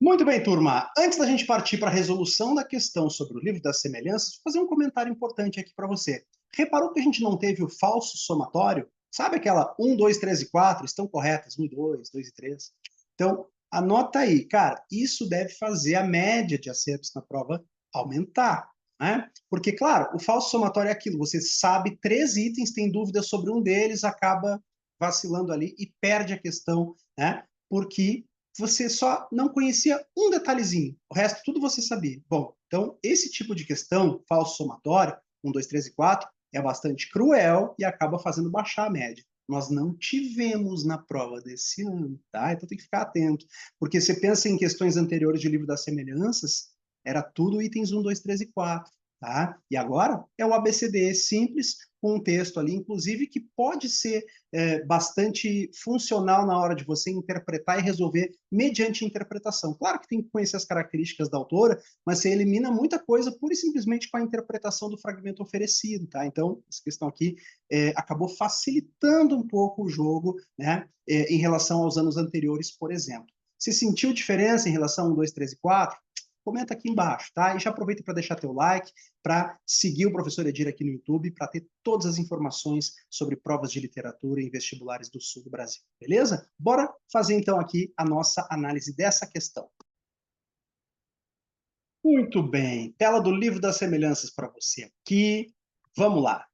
Muito bem, turma. Antes da gente partir para a resolução da questão sobre o livro das semelhanças, vou fazer um comentário importante aqui para você. Reparou que a gente não teve o falso somatório? Sabe aquela 1, 2, 3 e 4 estão corretas? 1 e 2, 2 e 3. Então, anota aí. Cara, isso deve fazer a média de acertos na prova aumentar, né? Porque, claro, o falso somatório é aquilo. Você sabe 3 itens, tem dúvida sobre um deles, acaba vacilando ali e perde a questão, né? Porque você só não conhecia um detalhezinho, o resto tudo você sabia. Bom, então esse tipo de questão, falso somatório, 1, 2, 3 e 4, é bastante cruel e acaba fazendo baixar a média. Nós não tivemos na prova desse ano, tá? Então tem que ficar atento, porque você pensa em questões anteriores de livro das semelhanças, era tudo itens 1, 2, 3 e 4, tá? E agora é o ABCD simples, com um texto ali, inclusive, que pode ser bastante funcional na hora de você interpretar e resolver mediante interpretação. Claro que tem que conhecer as características da autora, mas você elimina muita coisa pura e simplesmente com a interpretação do fragmento oferecido, tá? Então, essa questão aqui acabou facilitando um pouco o jogo, né, em relação aos anos anteriores, por exemplo. Você sentiu diferença em relação a 1, 2, 3 e 4? Comenta aqui embaixo, tá? E já aproveita para deixar teu like, para seguir o professor Edir aqui no YouTube, para ter todas as informações sobre provas de literatura em vestibulares do sul do Brasil, beleza? Bora fazer então aqui a nossa análise dessa questão. Muito bem, tela do livro das semelhanças para você aqui. Vamos lá,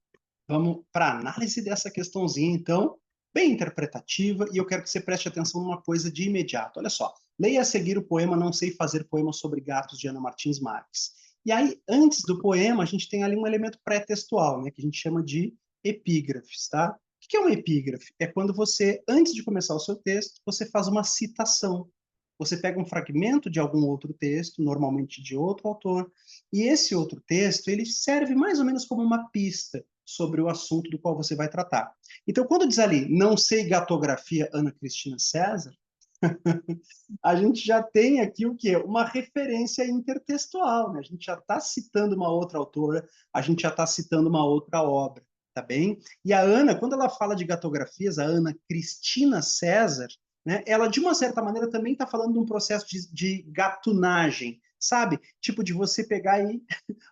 vamos para a análise dessa questãozinha, então, bem interpretativa, e eu quero que você preste atenção numa coisa de imediato. Olha só, leia a seguir o poema Não Sei Fazer Poema sobre Gatos, de Ana Martins Marques. E aí, antes do poema, a gente tem ali um elemento pré-textual, né, que a gente chama de epígrafes, tá? O que é um epígrafe? É quando você, antes de começar o seu texto, você faz uma citação. Você pega um fragmento de algum outro texto, normalmente de outro autor, e esse outro texto, ele serve mais ou menos como uma pista sobre o assunto do qual você vai tratar. Então, quando diz ali, não sei gatografia Ana Cristina César, a gente já tem aqui o quê? Uma referência intertextual, né? A gente já está citando uma outra autora, a gente já está citando uma outra obra, tá bem? E a Ana, quando ela fala de gatografias, a Ana Cristina César, né, ela, de uma certa maneira, também está falando de um processo de gatunagem, sabe? Tipo de você pegar e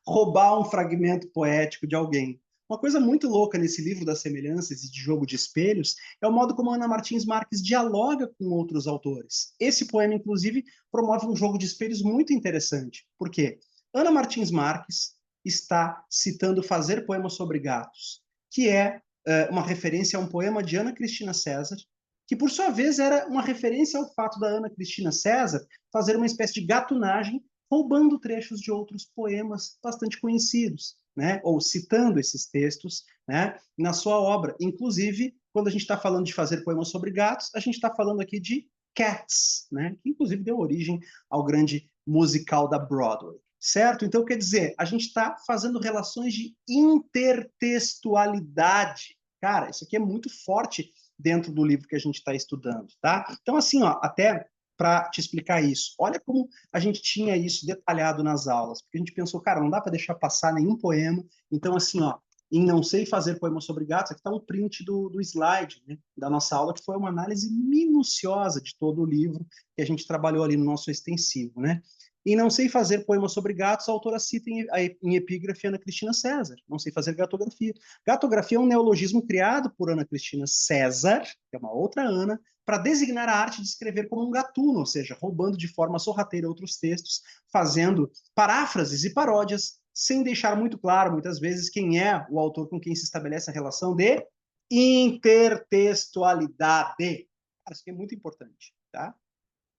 roubar um fragmento poético de alguém. Uma coisa muito louca nesse livro das semelhanças e de jogo de espelhos é o modo como Ana Martins Marques dialoga com outros autores. Esse poema, inclusive, promove um jogo de espelhos muito interessante. Por quê? Ana Martins Marques está citando Fazer Poemas sobre Gatos, que é uma referência a um poema de Ana Cristina César, que, por sua vez, era uma referência ao fato da Ana Cristina César fazer uma espécie de gatunagem roubando trechos de outros poemas bastante conhecidos, né? Ou citando esses textos, né, na sua obra. Inclusive, quando a gente está falando de fazer poemas sobre gatos, a gente está falando aqui de Cats, né, que inclusive deu origem ao grande musical da Broadway. Certo? Então, quer dizer, a gente está fazendo relações de intertextualidade. Cara, isso aqui é muito forte dentro do livro que a gente está estudando, tá? Então, assim, ó, até para te explicar isso. Olha como a gente tinha isso detalhado nas aulas, porque a gente pensou, cara, não dá para deixar passar nenhum poema. Então, assim, ó, em Não Sei Fazer Poemas sobre Gatos, aqui está um print do slide, né, da nossa aula, que foi uma análise minuciosa de todo o livro que a gente trabalhou ali no nosso extensivo, né? Em Não Sei Fazer Poemas sobre Gatos, a autora cita em epígrafe Ana Cristina César. Não sei fazer gatografia. Gatografia é um neologismo criado por Ana Cristina César, que é uma outra Ana, para designar a arte de escrever como um gatuno, ou seja, roubando de forma sorrateira outros textos, fazendo paráfrases e paródias, sem deixar muito claro, muitas vezes, quem é o autor com quem se estabelece a relação de intertextualidade. Isso aqui é muito importante, tá?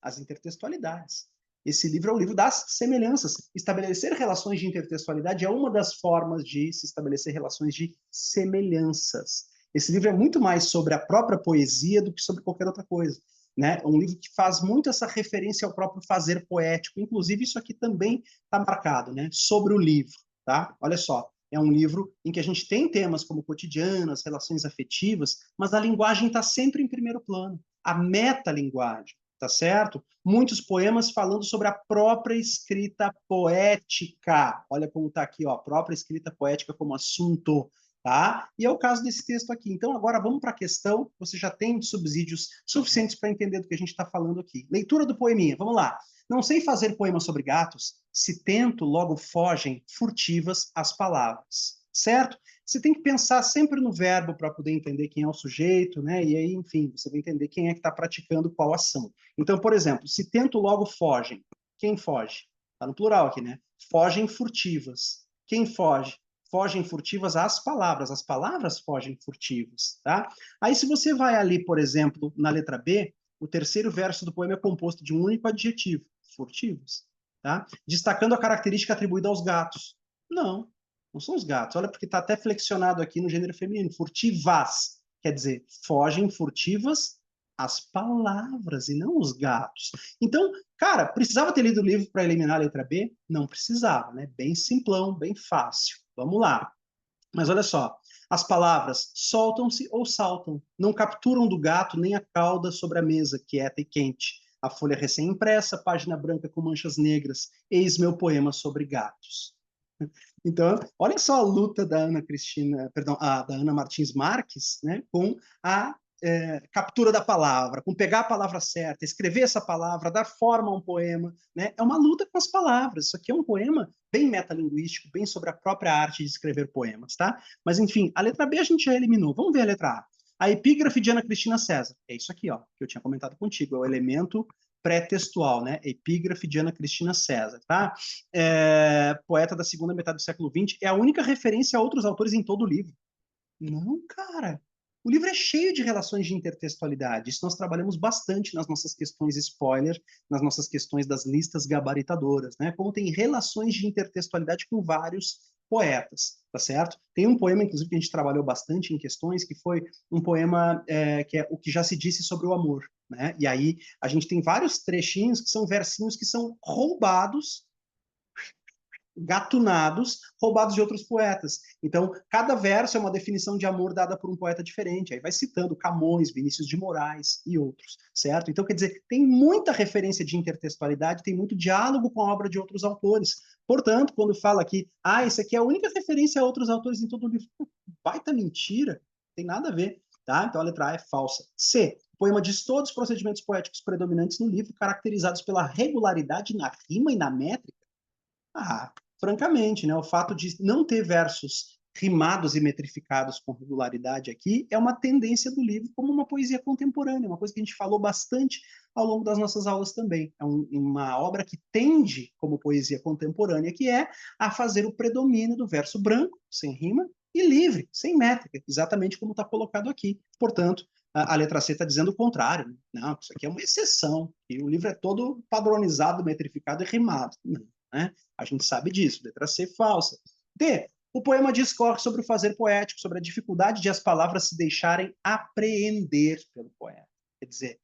As intertextualidades. Esse livro é o livro das semelhanças. Estabelecer relações de intertextualidade é uma das formas de se estabelecer relações de semelhanças. Esse livro é muito mais sobre a própria poesia do que sobre qualquer outra coisa. Né? É um livro que faz muito essa referência ao próprio fazer poético. Inclusive, isso aqui também está marcado, né? Sobre o livro. Tá? Olha só, é um livro em que a gente tem temas como o cotidiano, as relações afetivas, mas a linguagem está sempre em primeiro plano. A metalinguagem, tá certo? Muitos poemas falando sobre a própria escrita poética. Olha como está aqui, ó, a própria escrita poética como assunto. tá? E é o caso desse texto aqui. Então, agora vamos para a questão. Você já tem subsídios suficientes para entender do que a gente está falando aqui. Leitura do poeminha, vamos lá. Não sei fazer poema sobre gatos, se tento, logo fogem furtivas as palavras, certo? Você tem que pensar sempre no verbo para poder entender quem é o sujeito, né? E aí, enfim, você vai entender quem é que está praticando qual ação. Então, por exemplo, se tento, logo fogem. Quem foge? Está no plural aqui, né? Fogem furtivas. Quem foge? Fogem furtivas as palavras fogem furtivas, tá? Aí se você vai ali, por exemplo, na letra B, o terceiro verso do poema é composto de um único adjetivo, furtivos, tá? Destacando a característica atribuída aos gatos. Não, não são os gatos. Olha, porque está até flexionado aqui no gênero feminino, furtivas, quer dizer, fogem furtivas as palavras e não os gatos. Então, cara, precisava ter lido o livro para eliminar a letra B? Não precisava, né? Bem simplão, bem fácil. Vamos lá. Mas olha só, as palavras soltam-se ou saltam, não capturam do gato nem a cauda sobre a mesa, quieta e quente. A folha recém-impressa, página branca com manchas negras. Eis meu poema sobre gatos. Então, olha só a luta da Ana Cristina, perdão, da Ana Martins Marques, né, com a captura da palavra, com pegar a palavra certa, escrever essa palavra, dar forma a um poema, né? É uma luta com as palavras. Isso aqui é um poema bem metalinguístico, bem sobre a própria arte de escrever poemas, tá? Mas, enfim, a letra B a gente já eliminou. Vamos ver a letra A. A epígrafe de Ana Cristina César. É isso aqui, ó, que eu tinha comentado contigo. É o elemento pré-textual, né? Epígrafe de Ana Cristina César, tá? Poeta da segunda metade do século XX. É a única referência a outros autores em todo o livro. Não, cara. O livro é cheio de relações de intertextualidade. Isso nós trabalhamos bastante nas nossas questões spoiler, nas nossas questões das listas gabaritadoras, né? Como tem relações de intertextualidade com vários poetas, tá certo? Tem um poema, inclusive, que a gente trabalhou bastante em questões, que foi um poema que é O que já se disse sobre o amor, né? E aí a gente tem vários trechinhos que são versinhos que são roubados, gatunados, roubados de outros poetas. Então, cada verso é uma definição de amor dada por um poeta diferente. Aí vai citando Camões, Vinícius de Moraes e outros, certo? Então, quer dizer, tem muita referência de intertextualidade, tem muito diálogo com a obra de outros autores. Portanto, quando fala aqui, isso aqui é a única referência a outros autores em todo o livro, baita mentira, não tem nada a ver, tá? Então, a letra A é falsa. C. O poema diz todos os procedimentos poéticos predominantes no livro, caracterizados pela regularidade na rima e na métrica. Francamente, né, o fato de não ter versos rimados e metrificados com regularidade aqui é uma tendência do livro como uma poesia contemporânea, uma coisa que a gente falou bastante ao longo das nossas aulas também. É uma obra que tende, como poesia contemporânea, que é a fazer o predomínio do verso branco, sem rima, e livre, sem métrica, exatamente como está colocado aqui. Portanto, a letra C está dizendo o contrário. Né? Não, isso aqui é uma exceção, e o livro é todo padronizado, metrificado e rimado. Não, né? A gente sabe disso. Letra C, falsa. D. O poema discorre sobre o fazer poético, sobre a dificuldade de as palavras se deixarem apreender pelo poeta. Quer dizer,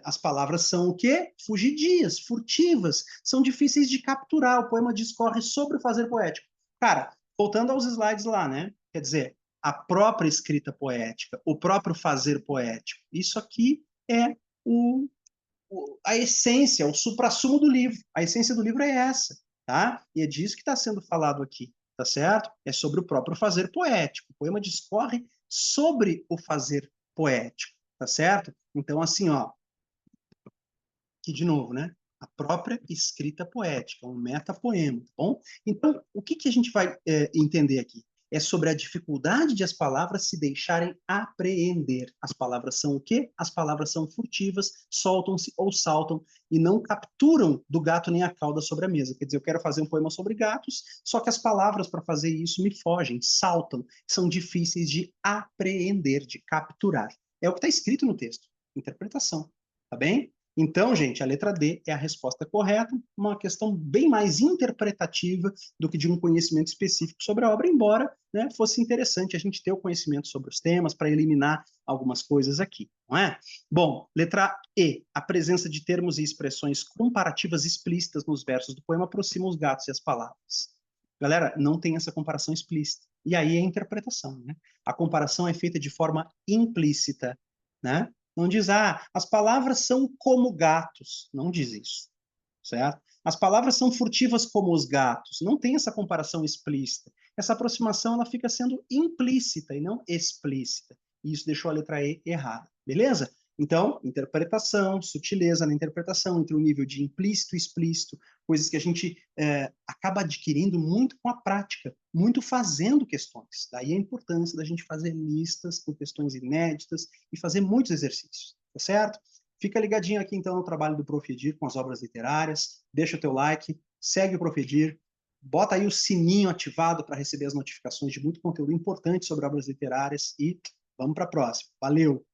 as palavras são o quê? Fugidias, furtivas, são difíceis de capturar. O poema discorre sobre o fazer poético. Cara, voltando aos slides lá, né? Quer dizer, a própria escrita poética, o próprio fazer poético. Isso aqui é a essência, o suprassumo do livro. A essência do livro é essa, tá? E é disso que está sendo falado aqui, tá certo? É sobre o próprio fazer poético. O poema discorre sobre o fazer poético, tá certo? Então, assim, ó, aqui de novo, né? A própria escrita poética, um metapoema, tá bom? Então, o que a gente vai entender aqui? É sobre a dificuldade de as palavras se deixarem apreender. As palavras são o quê? As palavras são furtivas, soltam-se ou saltam e não capturam do gato nem a cauda sobre a mesa. Quer dizer, eu quero fazer um poema sobre gatos, só que as palavras para fazer isso me fogem, saltam, são difíceis de apreender, de capturar. É o que está escrito no texto. Interpretação, tá bem? Então, gente, a letra D é a resposta correta, uma questão bem mais interpretativa do que de um conhecimento específico sobre a obra, embora, né, fosse interessante a gente ter o conhecimento sobre os temas para eliminar algumas coisas aqui, não é? Bom, letra E, a presença de termos e expressões comparativas explícitas nos versos do poema aproxima os gatos e as palavras. Galera, não tem essa comparação explícita. E aí é a interpretação, né? A comparação é feita de forma implícita, né? Não diz, as palavras são como gatos. Não diz isso, certo? As palavras são furtivas como os gatos. Não tem essa comparação explícita. essa aproximação ela fica sendo implícita e não explícita. E isso deixou a letra E errada, beleza? Então, interpretação, sutileza na interpretação entre o nível de implícito e explícito, coisas que a gente acaba adquirindo muito com a prática, muito fazendo questões. Daí a importância da gente fazer listas com questões inéditas e fazer muitos exercícios, tá certo? Fica ligadinho aqui então no trabalho do Prof. Edir com as obras literárias, deixa o teu like, segue o Prof. Edir, bota aí o sininho ativado para receber as notificações de muito conteúdo importante sobre obras literárias e vamos para a próxima. Valeu!